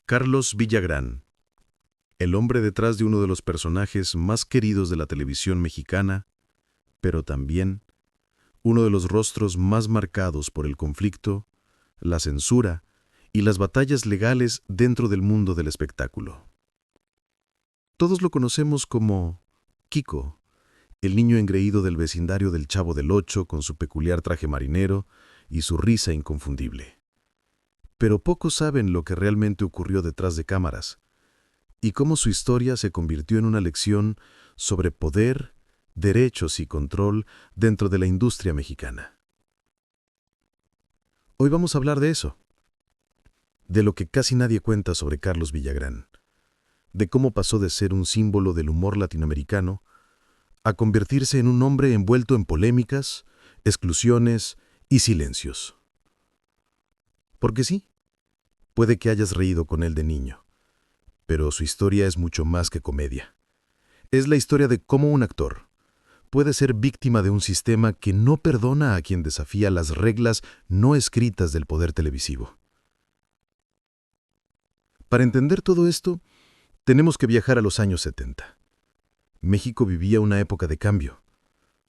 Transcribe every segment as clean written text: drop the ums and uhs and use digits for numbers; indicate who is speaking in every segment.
Speaker 1: Carlos Villagrán, el hombre detrás de uno de los personajes más queridos de la televisión mexicana, pero también uno de los rostros más marcados por el conflicto, la censura y las batallas legales dentro del mundo del espectáculo. Todos lo conocemos como Kiko, el niño engreído del vecindario del Chavo del Ocho con su peculiar traje marinero y su risa inconfundible. Pero pocos saben lo que realmente ocurrió detrás de cámaras y cómo su historia se convirtió en una lección sobre poder, derechos y control dentro de la industria mexicana. Hoy vamos a hablar de eso, de lo que casi nadie cuenta sobre Carlos Villagrán, de cómo pasó de ser un símbolo del humor latinoamericano a convertirse en un hombre envuelto en polémicas, exclusiones y silencios. Porque sí, puede que hayas reído con él de niño, pero su historia es mucho más que comedia. Es la historia de cómo un actor puede ser víctima de un sistema que no perdona a quien desafía las reglas no escritas del poder televisivo. Para entender todo esto, tenemos que viajar a los años 70. México vivía una época de cambio.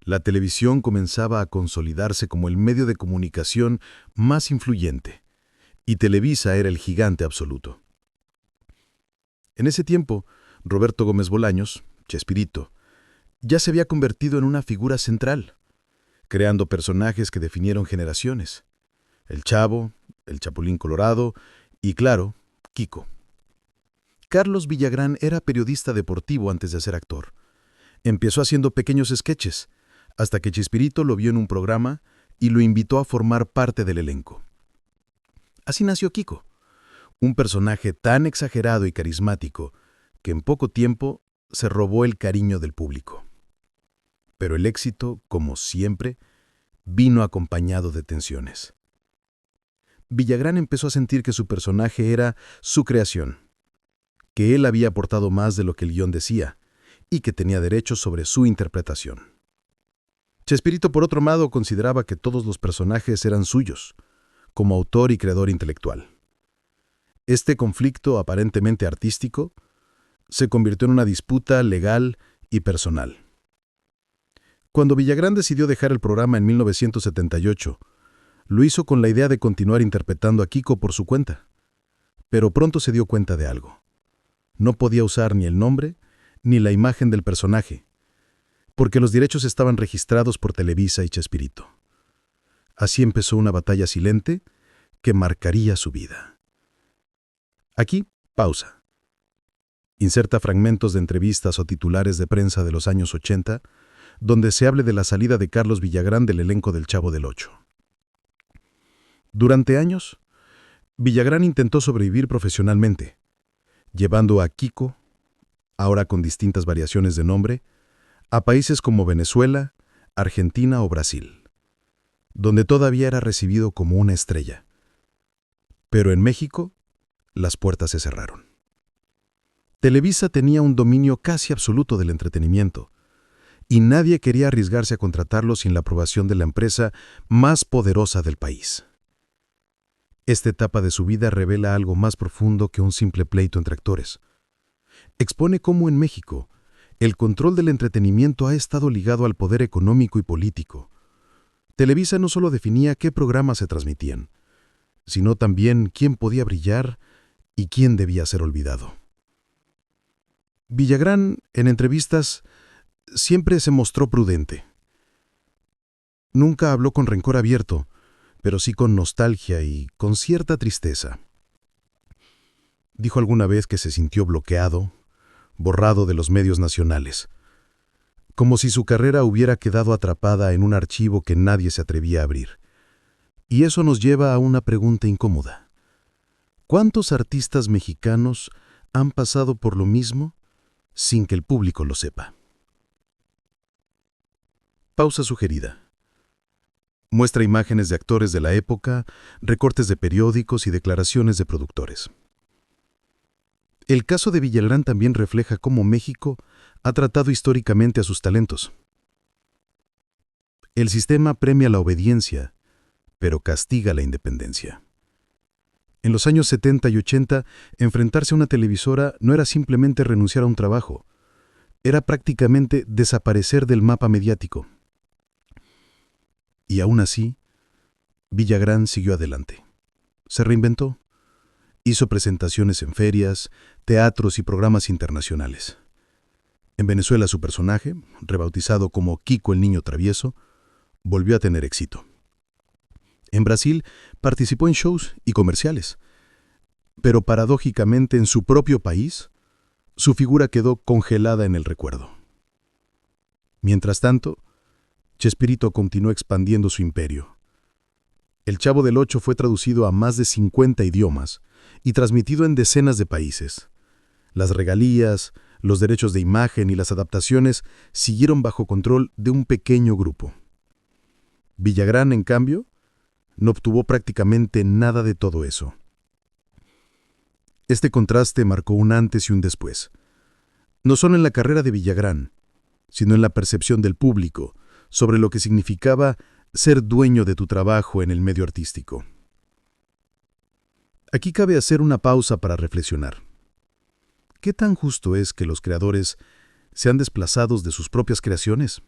Speaker 1: La televisión comenzaba a consolidarse como el medio de comunicación más influyente, y Televisa era el gigante absoluto. En ese tiempo, Roberto Gómez Bolaños, Chespirito, ya se había convertido en una figura central, creando personajes que definieron generaciones: el Chavo, el Chapulín Colorado y, claro, Kiko. Carlos Villagrán era periodista deportivo antes de ser actor. Empezó haciendo pequeños sketches, hasta que Chespirito lo vio en un programa y lo invitó a formar parte del elenco. Así nació Kiko, un personaje tan exagerado y carismático que en poco tiempo se robó el cariño del público. Pero el éxito, como siempre, vino acompañado de tensiones. Villagrán empezó a sentir que su personaje era su creación, que él había aportado más de lo que el guión decía y que tenía derechos sobre su interpretación. Chespirito, por otro lado, consideraba que todos los personajes eran suyos, como autor y creador intelectual. Este conflicto aparentemente artístico se convirtió en una disputa legal y personal. Cuando Villagrán decidió dejar el programa en 1978, lo hizo con la idea de continuar interpretando a Kiko por su cuenta. Pero pronto se dio cuenta de algo. No podía usar ni el nombre ni la imagen del personaje, porque los derechos estaban registrados por Televisa y Chespirito. Así empezó una batalla silente que marcaría su vida. Aquí, pausa. Inserta fragmentos de entrevistas o titulares de prensa de los años 80, donde se hable de la salida de Carlos Villagrán del elenco del Chavo del Ocho. Durante años, Villagrán intentó sobrevivir profesionalmente, llevando a Kiko, ahora con distintas variaciones de nombre, a países como Venezuela, Argentina o Brasil, donde todavía era recibido como una estrella. Pero en México, las puertas se cerraron. Televisa tenía un dominio casi absoluto del entretenimiento, y nadie quería arriesgarse a contratarlo sin la aprobación de la empresa más poderosa del país. Esta etapa de su vida revela algo más profundo que un simple pleito entre actores. Expone cómo en México el control del entretenimiento ha estado ligado al poder económico y político. Televisa no solo definía qué programas se transmitían, sino también quién podía brillar y quién debía ser olvidado. Villagrán, en entrevistas, siempre se mostró prudente. Nunca habló con rencor abierto, pero sí con nostalgia y con cierta tristeza. Dijo alguna vez que se sintió bloqueado, borrado de los medios nacionales, como si su carrera hubiera quedado atrapada en un archivo que nadie se atrevía a abrir. Y eso nos lleva a una pregunta incómoda. ¿Cuántos artistas mexicanos han pasado por lo mismo sin que el público lo sepa? Pausa sugerida. Muestra imágenes de actores de la época, recortes de periódicos y declaraciones de productores. El caso de Villagrán también refleja cómo México ha tratado históricamente a sus talentos. El sistema premia la obediencia, pero castiga la independencia. En los años 70 y 80, enfrentarse a una televisora no era simplemente renunciar a un trabajo, era prácticamente desaparecer del mapa mediático. Y aún así, Villagrán siguió adelante. Se reinventó. Hizo presentaciones en ferias, teatros y programas internacionales. En Venezuela su personaje, rebautizado como Kiko el Niño Travieso, volvió a tener éxito. En Brasil participó en shows y comerciales, pero paradójicamente en su propio país, su figura quedó congelada en el recuerdo. Mientras tanto, Chespirito continuó expandiendo su imperio. El Chavo del Ocho fue traducido a más de 50 idiomas y transmitido en decenas de países. Las regalías, los derechos de imagen y las adaptaciones siguieron bajo control de un pequeño grupo. Villagrán, en cambio, no obtuvo prácticamente nada de todo eso. Este contraste marcó un antes y un después, no solo en la carrera de Villagrán, sino en la percepción del público sobre lo que significaba ser dueño de tu trabajo en el medio artístico. Aquí cabe hacer una pausa para reflexionar. ¿Qué tan justo es que los creadores sean desplazados de sus propias creaciones?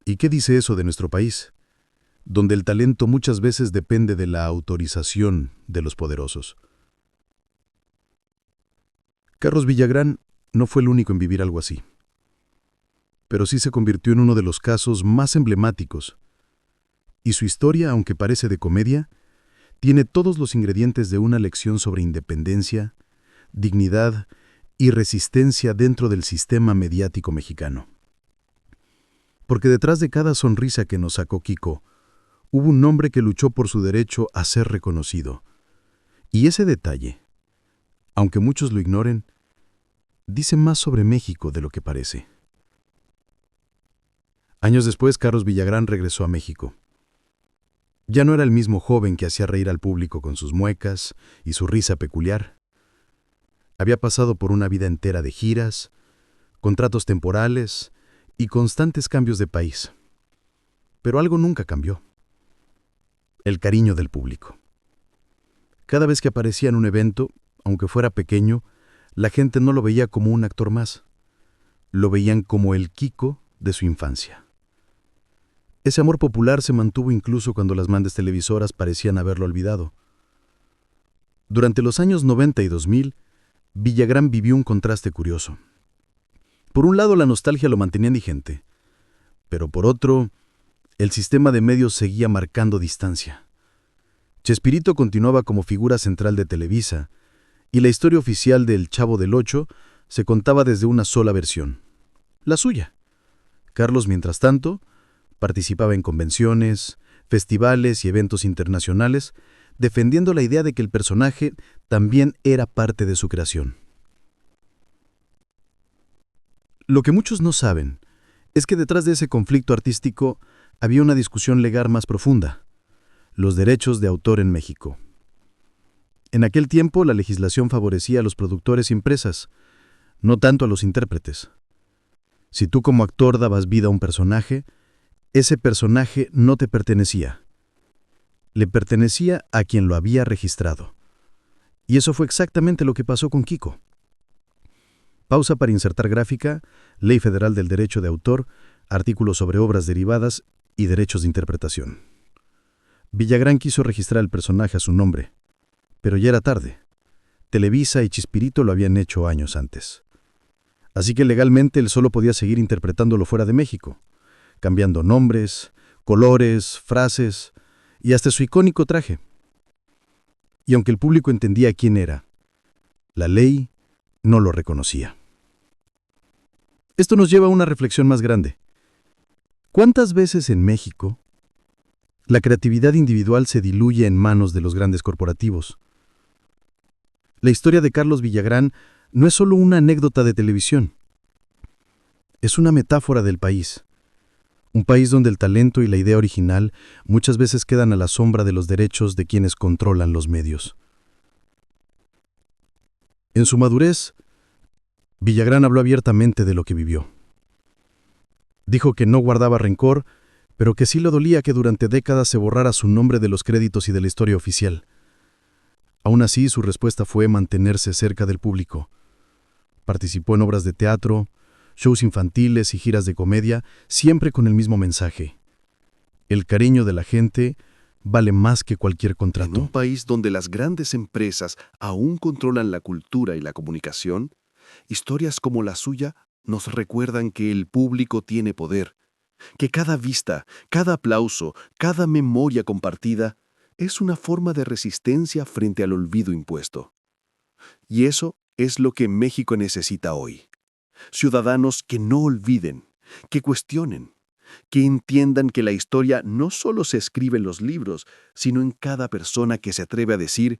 Speaker 1: ¿Y qué dice eso de nuestro país, donde el talento muchas veces depende de la autorización de los poderosos? Carlos Villagrán no fue el único en vivir algo así, pero sí se convirtió en uno de los casos más emblemáticos, y su historia, aunque parece de comedia, tiene todos los ingredientes de una lección sobre independencia, dignidad y resistencia dentro del sistema mediático mexicano. Porque detrás de cada sonrisa que nos sacó Kiko, hubo un hombre que luchó por su derecho a ser reconocido. Y ese detalle, aunque muchos lo ignoren, dice más sobre México de lo que parece. Años después, Carlos Villagrán regresó a México. Ya no era el mismo joven que hacía reír al público con sus muecas y su risa peculiar. Había pasado por una vida entera de giras, contratos temporales y constantes cambios de país. Pero algo nunca cambió: el cariño del público. Cada vez que aparecía en un evento, aunque fuera pequeño, la gente no lo veía como un actor más. Lo veían como el Kiko de su infancia. Ese amor popular se mantuvo incluso cuando las grandes televisoras parecían haberlo olvidado. Durante los años 90 y 2000, Villagrán vivió un contraste curioso. Por un lado, la nostalgia lo mantenía vigente, pero por otro, el sistema de medios seguía marcando distancia. Chespirito continuaba como figura central de Televisa, y la historia oficial del Chavo del Ocho se contaba desde una sola versión, la suya. Carlos, mientras tanto, participaba en convenciones, festivales y eventos internacionales, defendiendo la idea de que el personaje también era parte de su creación. Lo que muchos no saben es que detrás de ese conflicto artístico había una discusión legal más profunda: los derechos de autor en México. En aquel tiempo, la legislación favorecía a los productores y empresas, no tanto a los intérpretes. Si tú como actor dabas vida a un personaje, ese personaje no te pertenecía. Le pertenecía a quien lo había registrado. Y eso fue exactamente lo que pasó con Kiko. Pausa para insertar gráfica, Ley Federal del Derecho de Autor, artículos sobre obras derivadas y derechos de interpretación. Villagrán quiso registrar el personaje a su nombre, pero ya era tarde. Televisa y Chespirito lo habían hecho años antes. Así que legalmente él solo podía seguir interpretándolo fuera de México, cambiando nombres, colores, frases y hasta su icónico traje. Y aunque el público entendía quién era, la ley no lo reconocía. Esto nos lleva a una reflexión más grande. ¿Cuántas veces en México la creatividad individual se diluye en manos de los grandes corporativos? La historia de Carlos Villagrán no es solo una anécdota de televisión. Es una metáfora del país. Un país donde el talento y la idea original muchas veces quedan a la sombra de los derechos de quienes controlan los medios. En su madurez, Villagrán habló abiertamente de lo que vivió. Dijo que no guardaba rencor, pero que sí le dolía que durante décadas se borrara su nombre de los créditos y de la historia oficial. Aún así, su respuesta fue mantenerse cerca del público. Participó en obras de teatro, shows infantiles y giras de comedia, siempre con el mismo mensaje. El cariño de la gente vale más que cualquier
Speaker 2: En un
Speaker 1: contrato.
Speaker 2: país donde las grandes empresas aún controlan la cultura y la comunicación, historias como la suya nos recuerdan que el público tiene poder, que cada vista, cada aplauso, cada memoria compartida es una forma de resistencia frente al olvido impuesto. Y eso es lo que México necesita hoy. Ciudadanos que no olviden, que cuestionen, que entiendan que la historia no solo se escribe en los libros, sino en cada persona que se atreve a decir,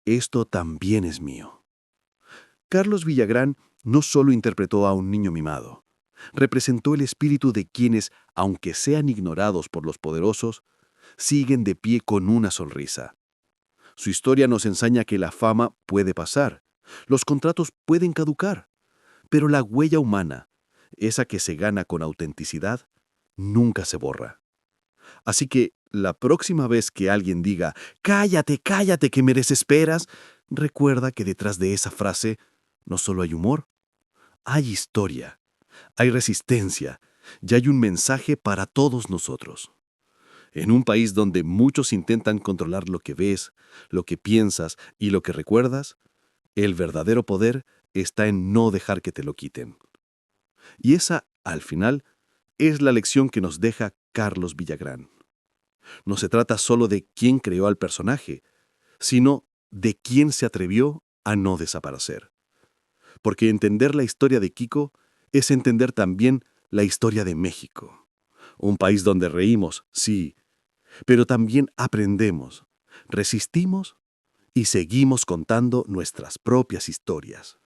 Speaker 2: esto también es mío. Carlos Villagrán no solo interpretó a un niño mimado, representó el espíritu de quienes, aunque sean ignorados por los poderosos, siguen de pie con una sonrisa. Su historia nos enseña que la fama puede pasar, los contratos pueden caducar, pero la huella humana, esa que se gana con autenticidad, nunca se borra. Así que la próxima vez que alguien diga, cállate, cállate, que me desesperas, recuerda que detrás de esa frase no solo hay humor, hay historia, hay resistencia y hay un mensaje para todos nosotros. En un país donde muchos intentan controlar lo que ves, lo que piensas y lo que recuerdas, el verdadero poder está en no dejar que te lo quiten. Y esa, al final, es la lección que nos deja Carlos Villagrán. No se trata solo de quién creó al personaje, sino de quién se atrevió a no desaparecer. Porque entender la historia de Kiko es entender también la historia de México. Un país donde reímos, sí, pero también aprendemos, resistimos y seguimos contando nuestras propias historias.